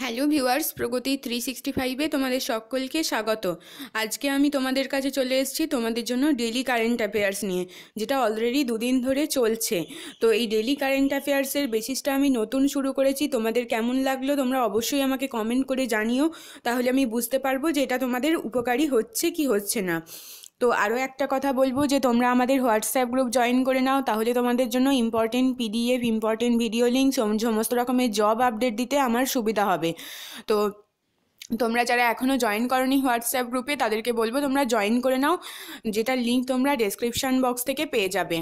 Hello viewers, প্রগতি 365-এ তোমাদের সকলকে স্বাগত। আজকে আমি তোমাদের কাছে চলে এসেছি তোমাদের জন্য ডেইলি কারেন্ট অ্যাফেয়ার্স নিয়ে, যেটা অলরেডি দুদিন ধরে চলছে। তো এই ডেইলি কারেন্ট অ্যাফেয়ার্সের বেসিসটা আমি নতুন শুরু করেছি। তোমাদের কেমন লাগলো তোমরা অবশ্যই আমাকে কমেন্ট করে জানিও, তাহলে আমি বুঝতে পারবো যে এটা তোমাদের উপকারী হচ্ছে কি হচ্ছে না। তো আরও একটা কথা বলবো যে তোমরা আমাদের হোয়াটসঅ্যাপ গ্রুপ জয়েন করে নাও, তাহলে তোমাদের জন্য important PDF, important video link, সমস্ত রকমের জব আপডেট দিতে আমার সুবিধা হবে। তো তোমরা যারা এখনও জয়েন করোনি হোয়াটসঅ্যাপ গ্রুপে, তাদেরকে বলবো তোমরা জয়েন করে নাও, যেটার লিঙ্ক তোমরা ডেসক্রিপশান বক্স থেকে পেয়ে যাবে।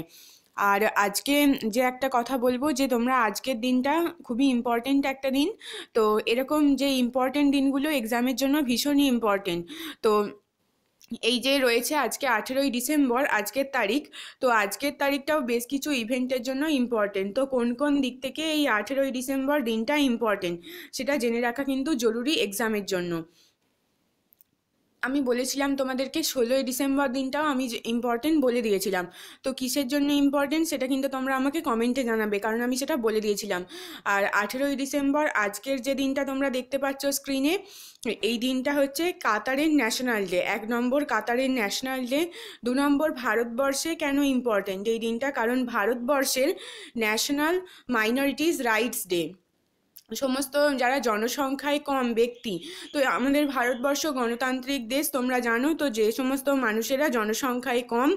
আর আজকে যে একটা কথা বলবো যে তোমরা আজকের দিনটা খুবই ইম্পর্টেন্ট একটা দিন। তো এরকম যে ইম্পর্টেন্ট দিনগুলো এক্সামের জন্য ভীষণই ইম্পর্টেন্ট। তো এই যে রয়েছে আজকে 18ই ডিসেম্বর আজকের তারিখ, তো আজকের তারিখটাও বেশ কিছু ইভেন্টের জন্য ইম্পর্টেন্ট। তো কোন কোন দিক থেকে এই 18ই ডিসেম্বর দিনটা ইম্পর্টেন্ট সেটা জেনে রাখা কিন্তু জরুরি এক্সামের জন্য। আমি বলেছিলাম তোমাদেরকে 16ই ডিসেম্বর দিনটাও আমি ইম্পর্টেন্ট বলে দিয়েছিলাম। তো কিসের জন্য ইম্পর্টেন্ট সেটা কিন্তু তোমরা আমাকে কমেন্টে জানাবে, কারণ আমি সেটা বলে দিয়েছিলাম। আর 18ই ডিসেম্বর আজকের যে দিনটা তোমরা দেখতে পাচ্ছ স্ক্রিনে, এই দিনটা হচ্ছে কাতারের ন্যাশনাল ডে। 1 নম্বর কাতারের ন্যাশনাল ডে। 2 নম্বর ভারতবর্ষে কেন ইম্পর্টেন্ট এই দিনটা, কারণ ভারতবর্ষের ন্যাশনাল মাইনরিটিস রাইটস ডে। সমস্ত যারা জনসংখ্যায় কম ব্যক্তি, তো আমাদের ভারতবর্ষ গণতান্ত্রিক দেশ তোমরা জানো, তো যে সমস্ত মানুষেরা জনসংখ্যায় কম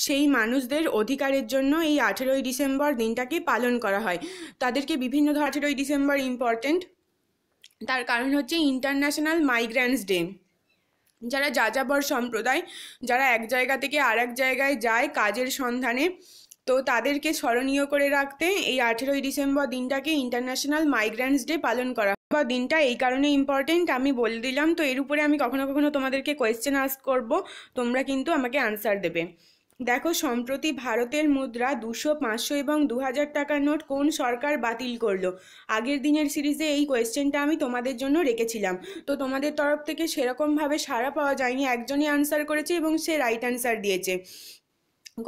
সেই মানুষদের অধিকারের জন্য এই 18ই ডিসেম্বর দিনটাকে পালন করা হয়। তাদেরকে বিভিন্ন 18ই ডিসেম্বর ইম্পর্টেন্ট, তার কারণ হচ্ছে ইন্টারন্যাশনাল মাইগ্রেন্টস ডে। যারা যাযাবর সম্প্রদায়, যারা এক জায়গা থেকে আর এক জায়গায় যায় কাজের সন্ধানে, তো তাদেরকে স্মরণীয় করে রাখতে এই 18ই ডিসেম্বর দিনটাকে ইন্টারন্যাশনাল মাইগ্রেন্টস ডে পালন করা হয়। বা দিনটা এই কারণে ইম্পর্টেন্ট আমি বলে দিলাম। তো এর উপরে আমি কখনো কখনো তোমাদেরকে কোয়েশ্চেন আস্ক করব, তোমরা কিন্তু আমাকে আনসার দেবে। দেখো, সম্প্রতি ভারতের মুদ্রা 200, 500 এবং 2000 টাকার নোট কোন সরকার বাতিল করলো? আগের দিনের সিরিজে এই কোয়েশ্চেনটা আমি তোমাদের জন্য রেখেছিলাম। তো তোমাদের তরফ থেকে সেরকমভাবে সাড়া পাওয়া যায়নি, একজনই আনসার করেছে এবং সে রাইট আনসার দিয়েছে।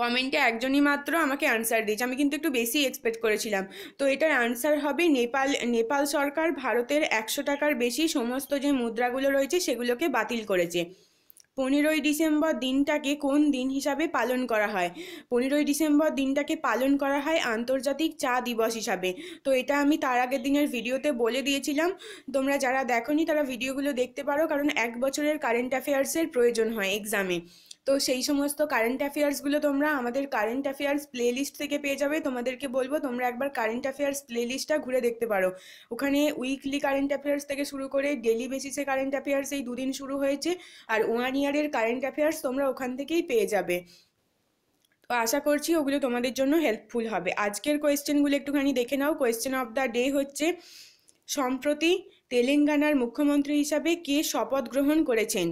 কমেন্টে একজনই মাত্র আমাকে আনসার দিয়েছে, আমি কিন্তু একটু বেশি এক্সপেক্ট করেছিলাম। তো এটার আনসার হবে নেপাল সরকার ভারতের 100 টাকার বেশি সমস্ত যে মুদ্রাগুলো রয়েছে সেগুলোকে বাতিল করেছে। 15ই ডিসেম্বর দিনটাকে কোন দিন হিসাবে পালন করা হয়? 15ই ডিসেম্বর দিনটাকে পালন করা হয় আন্তর্জাতিক চা দিবস হিসাবে। তো এটা আমি তার আগের দিনের ভিডিওতে বলে দিয়েছিলাম, তোমরা যারা দেখোনি তারা ভিডিওগুলো দেখতে পারো, কারণ 1 বছরের কারেন্ট অ্যাফেয়ার্সের প্রয়োজন হয় এক্সামে। তো সেই সমস্ত কারেন্ট অ্যাফেয়ার্সগুলো তোমরা আমাদের কারেন্ট অ্যাফেয়ার্স প্লেলিস্ট থেকে পেয়ে যাবে। তোমাদেরকে বলবো তোমরা একবার কারেন্ট অ্যাফেয়ার্স প্লেলিস্টটা ঘুরে দেখতে পারো। ওখানে উইকলি কারেন্ট অ্যাফেয়ার্স থেকে শুরু করে ডেলি বেসিসে কারেন্ট অ্যাফেয়ার্স এই দুদিন শুরু হয়েছে, আর 1 ইয়ারের কারেন্ট অ্যাফেয়ার্স তোমরা ওখান থেকেই পেয়ে যাবে। তো আশা করছি ওগুলো তোমাদের জন্য হেল্পফুল হবে। আজকের কোয়েশ্চেনগুলো একটুখানি দেখে নাও। কোয়েশ্চেন অফ দ্য ডে হচ্ছে, সম্প্রতি তেলেঙ্গানার মুখ্যমন্ত্রী হিসাবে কে শপথ গ্রহণ করেছেন?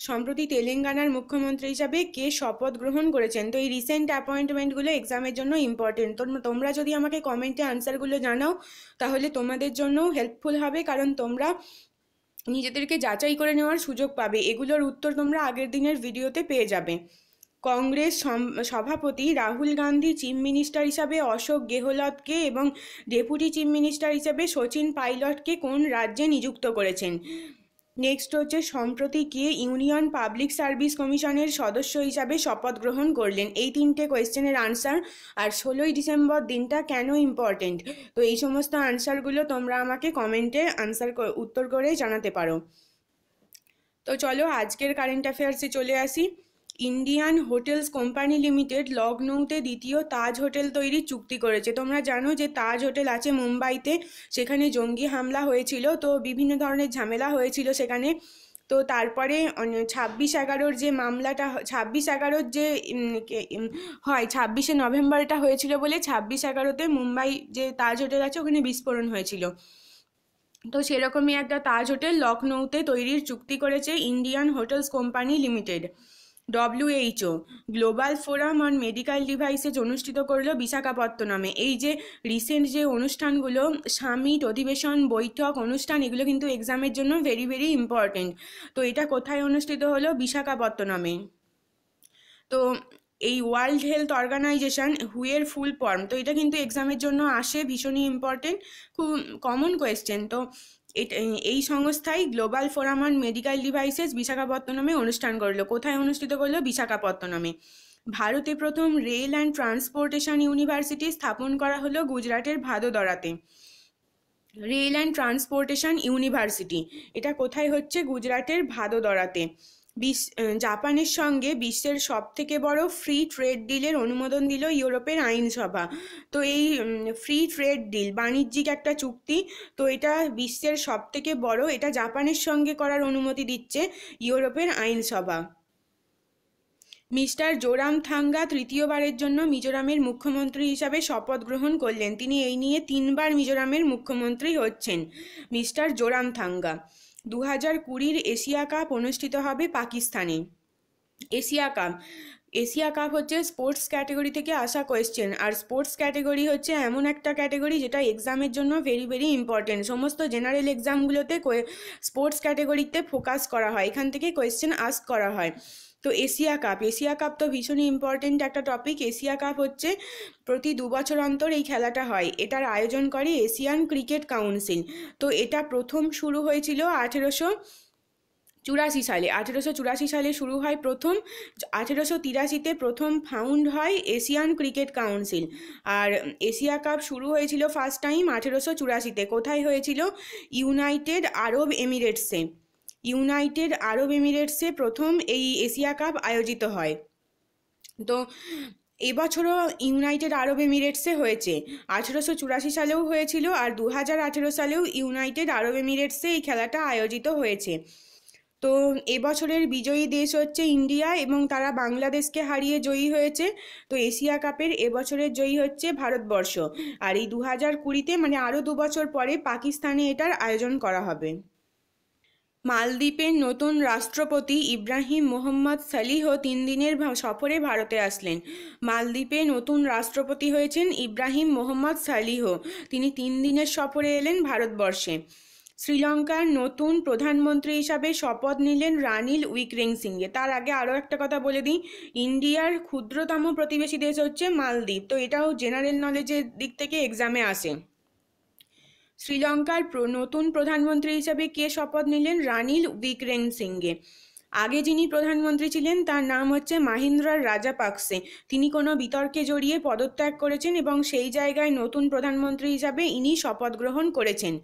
সম্প্রতি তেলেঙ্গানার মুখ্যমন্ত্রী হিসাবে কে শপথ গ্রহণ করেছেন? তো এই রিসেন্ট অ্যাপয়েন্টমেন্টগুলো এক্সামের জন্য ইম্পর্টেন্ট। তোমরা যদি আমাকে কমেন্টে আনসারগুলো জানাও তাহলে তোমাদের জন্যও হেল্পফুল হবে, কারণ তোমরা নিজেদেরকে যাচাই করে নেওয়ার সুযোগ পাবে। এগুলোর উত্তর তোমরা আগের দিনের ভিডিওতে পেয়ে যাবে। কংগ্রেস সভাপতি রাহুল গান্ধী চিফ মিনিস্টার হিসাবে অশোক গেহলতকে এবং ডেপুটি চিফ মিনিস্টার হিসাবে সচিন পাইলটকে কোন রাজ্যে নিযুক্ত করেছেন? নেক্সট হচ্ছে, সম্প্রতি কে ইউনিয়ন পাবলিক সার্ভিস কমিশনের সদস্য হিসাবে শপথ গ্রহণ করলেন? এই 3টে কোয়েশ্চেনের আনসার। আর 16ই ডিসেম্বর দিনটা কেন ইম্পর্টেন্ট? তো এই সমস্ত আনসারগুলো তোমরা আমাকে কমেন্টে উত্তর করে জানাতে পারো। তো চলো আজকের কারেন্ট অ্যাফেয়ার্সে চলে আসি। ইন্ডিয়ান হোটেলস কোম্পানি লিমিটেড লখনৌতে দ্বিতীয় তাজ হোটেল তৈরির চুক্তি করেছে। তোমরা জানো যে তাজ হোটেল আছে মুম্বাইতে, সেখানে জঙ্গি হামলা হয়েছিল, তো বিভিন্ন ধরনের ঝামেলা হয়েছিল সেখানে। তো তারপরে 26/11 যে মামলাটা, 26/11 যে হয় 26শে নভেম্বর এটা হয়েছিল বলে 26/11 মুম্বাই যে তাজ হোটেল আছে ওখানে বিস্ফোরণ হয়েছিল। তো সেরকমই একটা তাজ হোটেল লখনৌতে তৈরির চুক্তি করেছে Indian hotels company limited. WHO global forum on medical devices অনুষ্ঠিত করলো বিশাখাপত্তনমে। এই যে রিসেন্ট যে অনুষ্ঠানগুলো, সামিট, অধিবেশন, বৈঠক, অনুষ্ঠান, এগুলো কিন্তু এক্সামের জন্য ভেরি ভেরি ইম্পর্টেন্ট। তো এটা কোথায় অনুষ্ঠিত হলো? বিশাখাপত্তনমে। তো এই ওয়ার্ল্ড হেলথ অর্গানাইজেশন হুয়ের ফুল ফর্ম, তো এটা কিন্তু এক্সামের জন্য আসে, ভীষণই ইম্পর্টেন্ট, খুব কমন কোয়েশ্চেন। তো এই সংস্থায় global forum on medical devices বিশাখাপত্তনমে অনুষ্ঠান করলো। কোথায় অনুষ্ঠিত করলো? বিশাখাপত্তনমে। ভারতে প্রথম রেল অ্যান্ড ট্রান্সপোর্টেশন ইউনিভার্সিটি স্থাপন করা হলো গুজরাটের ভাদোদরাতে। রেল অ্যান্ড ট্রান্সপোর্টেশন ইউনিভার্সিটি, এটা কোথায় হচ্ছে? গুজরাটের ভাদোদরাতে। জাপানের সঙ্গে বিশ্বের সবথেকে বড় ফ্রি ট্রেড ডিলের অনুমোদন দিল ইউরোপের আইনসভা। তো এই ফ্রি ট্রেড ডিল, বাণিজ্যিক একটা চুক্তি, তো এটা বিশ্বের সবথেকে বড়, এটা জাপানের সঙ্গে করার অনুমতি দিচ্ছে ইউরোপের আইনসভা। মিস্টার জোরামথাঙ্গা তৃতীয়বারের জন্য মিজোরামের মুখ্যমন্ত্রী হিসাবে শপথ গ্রহণ করলেন। তিনি এই নিয়ে 3বার মিজোরামের মুখ্যমন্ত্রী হচ্ছেন মিস্টার জোরামথাঙ্গা। 2020 এশিয়া কাপ অনুষ্ঠিত হবে পাকিস্তানে। এশিয়া কাপ হচ্ছে স্পোর্টস ক্যাটেগরি থেকে আসা কোয়েশ্চেন, আর স্পোর্টস ক্যাটেগরি হচ্ছে এমন একটা ক্যাটেগরি যেটা এক্সামের জন্য ভেরি ভেরি ইম্পর্টেন্ট। সমস্ত জেনারেল এক্সামগুলোতে স্পোর্টস ক্যাটেগরিতে ফোকাস করা হয়, এখান থেকে কোয়েশ্চেন আস্ক করা হয়। তো এশিয়া কাপ তো ভীষণই ইম্পর্টেন্ট একটা টপিক। এশিয়া কাপ হচ্ছে প্রতি 2 বছর অন্তর এই খেলাটা হয়। এটার আয়োজন করে এশিয়ান ক্রিকেট কাউন্সিল। তো এটা প্রথম শুরু হয়েছিল 1884 সালে। 1884 সালে শুরু হয় প্রথম, 1883-তে প্রথম ফাউন্ড হয় এশিয়ান ক্রিকেট কাউন্সিল। আর এশিয়া কাপ শুরু হয়েছিল ফার্স্ট টাইম 1884-তে। কোথায় হয়েছিল? ইউনাইটেড আরব এমিরেটসে প্রথম এই এশিয়া কাপ আয়োজিত হয়। তো এবছরও ইউনাইটেড আরব এমিরেটসে হয়েছে। 1884 সালেও হয়েছিল, আর 2018 সালেও ইউনাইটেড আরব এমিরেটসে এই খেলাটা আয়োজিত হয়েছে। তো এবছরের বিজয়ী দেশ হচ্ছে ইন্ডিয়া, এবং তারা বাংলাদেশকে হারিয়ে জয়ী হয়েছে। তো এশিয়া কাপের এবছরের জয়ী হচ্ছে ভারতবর্ষ। আর এই 2020-তে, মানে আরও 2 বছর পরে, পাকিস্তানে এটার আয়োজন করা হবে। মালদ্বীপের নতুন রাষ্ট্রপতি ইব্রাহিম মোহাম্মদ সলিহ 3 দিনের সফরে ভারতে আসলেন। মালদ্বীপে নতুন রাষ্ট্রপতি হয়েছেন ইব্রাহিম মোহাম্মদ সলিহ, তিনি 3 দিনের সফরে এলেন ভারতবর্ষে। শ্রীলঙ্কার নতুন প্রধানমন্ত্রী হিসাবে শপথ নিলেন রানিল উইক্রেমসিঙ্ঘে। তার আগে আরও একটা কথা বলে দিই, ইন্ডিয়ার ক্ষুদ্রতম প্রতিবেশী দেশ হচ্ছে মালদ্বীপ, তো এটাও জেনারেল নলেজের দিক থেকে এক্সামে আসে। শ্রীলঙ্কার নতুন প্রধানমন্ত্রী হিসাবে কে শপথ নিলেন? রানিল উইক্রেমসিঙ্ঘে। আগে যিনি প্রধানমন্ত্রী ছিলেন তার নাম হচ্ছে মাহিন্দ্রা রাজাপাকসে। তিনি কোনো বিতর্কে জড়িয়ে পদত্যাগ করেছেন, এবং সেই জায়গায় নতুন প্রধানমন্ত্রী হিসাবে ইনি শপথ গ্রহণ করেছেন।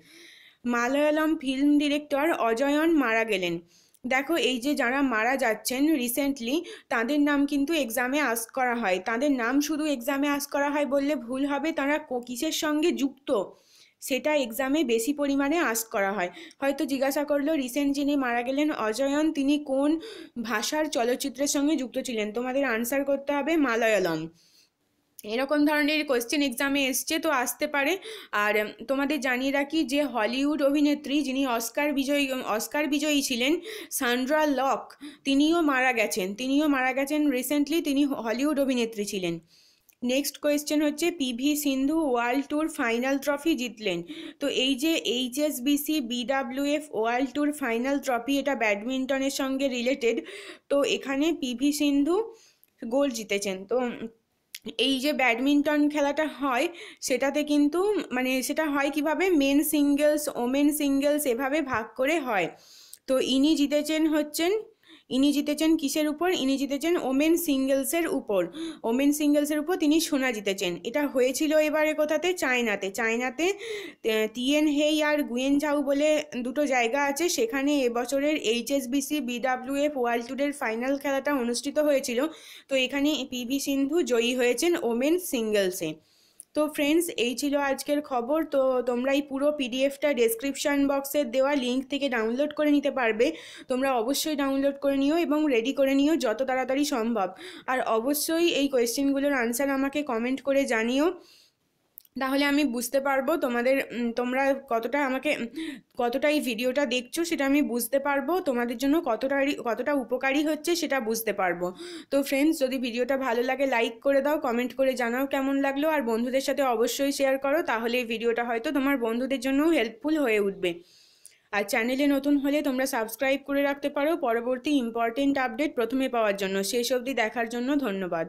মালায়ালাম ফিল্ম ডিরেক্টর অজয়ন মারা গেলেন। দেখো, এই যে যারা মারা যাচ্ছেন রিসেন্টলি, তাদের নাম কিন্তু এক্সামে আস্ক করা হয়। তাদের নাম শুধু এক্সামে আস্ক করা হয় বললে ভুল হবে, তারা কিসের সঙ্গে যুক্ত সেটা এক্সামে বেশি পরিমাণে আস্ক করা হয়। হয়তো জিজ্ঞাসা করলো রিসেন্ট যিনি মারা গেলেন অজয়ন, তিনি কোন ভাষার চলচ্চিত্রের সঙ্গে যুক্ত ছিলেন, তোমাদের আনসার করতে হবে মালায়ালম। এরকম ধরনের কোয়েশ্চেন এক্সামে এসছে, তো আসতে পারে। আর তোমাদের জানিয়ে রাখি যে হলিউড অভিনেত্রী যিনি অস্কার বিজয়ী ছিলেন, সান্ড্রা লক, তিনিও মারা গেছেন রিসেন্টলি। তিনি হলিউড অভিনেত্রী ছিলেন। নেক্সট কোয়েশ্চেন হচ্ছে পিভি সিন্ধু ওয়ার্ল্ড ট্যুর ফাইনাল ট্রফি জিতলেন। তো এই যে HSBC BWF world tour final trophy, এটা ব্যাডমিন্টনের সঙ্গে রিলেটেড। তো এখানে পিভি সিন্ধু গোল্ড জিতেছেন। তো এই যে ব্যাডমিন্টন খেলাটা হয়, সেটাতে কিন্তু মানে সেটা হয় কিভাবে, মেন সিঙ্গেলস, ওমেন সিঙ্গেলস এভাবে ভাগ করে হয়। তো ইনি জিতেছেন কিসের উপর? ইনি জিতেছেন ওমেন সিঙ্গেলসের উপর। তিনি সোনা জিতেছেন। এটা হয়েছিল এবারে কোথাতে? চায়নাতে তিয়ানহেই আর গুয়েনঝাউ বলে 2টো জায়গা আছে, সেখানে এবছরের HSBC BWF ওয়ার্ল্ড ট্যুরের ফাইনাল খেলাটা অনুষ্ঠিত হয়েছিল। তো এখানে পিভি সিন্ধু জয়ী হয়েছেন ওমেন সিঙ্গেলসে। তো ফ্রেন্ডস, এই ছিল আজকের খবর। তো তোমরা এই পুরো পিডিএফটা ডেসক্রিপশান বক্সের দেওয়া লিঙ্ক থেকে ডাউনলোড করে নিতে পারবে। তোমরা অবশ্যই ডাউনলোড করে নিও এবং রেডি করে নিও যত তাড়াতাড়ি সম্ভব। আর অবশ্যই এই কোয়েশ্চেনগুলোর আনসার আমাকে কমেন্ট করে জানিও, তাহলে আমি বুঝতে পারবো তোমরা কতটা এই ভিডিওটা দেখছো সেটা আমি বুঝতে পারবো, তোমাদের জন্য কতটা উপকারী হচ্ছে সেটা বুঝতে পারবো। তো ফ্রেন্ডস, যদি ভিডিওটা ভালো লাগে লাইক করে দাও, কমেন্ট করে জানাও কেমন লাগলো, আর বন্ধুদের সাথে অবশ্যই শেয়ার করো, তাহলে এই ভিডিওটা হয়তো তোমার বন্ধুদের জন্যও হেল্পফুল হয়ে উঠবে। আর চ্যানেলে নতুন হলে তোমরা সাবস্ক্রাইব করে রাখতে পারো পরবর্তী ইম্পর্টেন্ট আপডেট প্রথমে পাওয়ার জন্য। শেষ অবধি দেখার জন্য ধন্যবাদ।